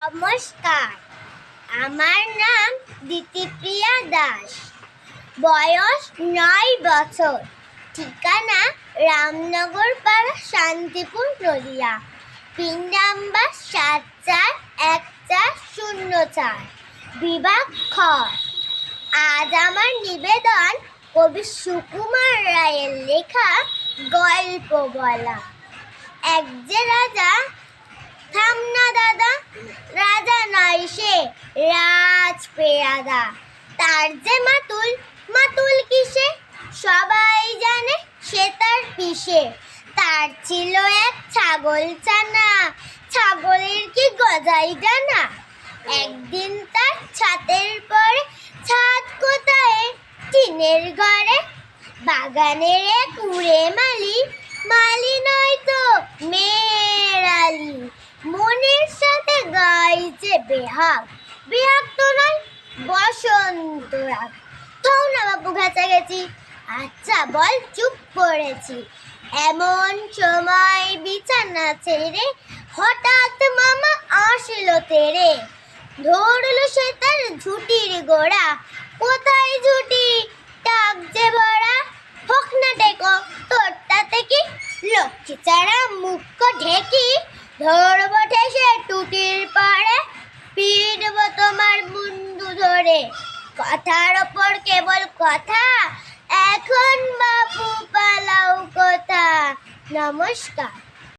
নমস্কার, আমার নাম দিতিপ্রিয়া দাস। বয়স 9 বছর। ঠিকানা রামনগর পাড়া, শান্তিপুর, নদিয়া। পিন নাম্বার 741404, বিভাগ খ। আজ আমার নিবেদন কবি সুকুমার রায়ের লেখা গল্প বলা। এক যে রাজা, থাম না দাদা, রাজা নয় সে, রাজ পেয়াদা। তার যে মাতুল, মাতুল কিসে, সবাই জানে সে তার পিসে। তার ছিল এক ছাগল ছানা, ছাগলের কি গজাই ডানা। একদিন তার ছাদের পরে, ছাদ কোথায়, টিনের ঘরে। বাগানের এক উড়ে মালি, মালি নয় তো মেয়ের আলি। মনের সাথে গাইছে বেহাগ, বেহাগ তো নয় বসন্ত রাগ। থৌ না বাপু, ঘেঁচা গেছি। আচ্ছা বল, চুপ করেছি। এমন সময় বিছানা ছেড়ে হঠাৎ মামা আসলো তেরে। ধরলো সে তার ঝুটির গোড়া, কোথায় ঝুটি টাক যে ভরা। হোক না টেকো তোরটাতে কি, লক্ষ্মী ছাড়া মুখ ঢেকি। ধরবো ঠেসে টুটির পাড়ে, পিটবো তোমার মুন্ডু ধরে। কথার ওপর কেবল কথা, এখন বাপু পালাও কথা। নমস্কার।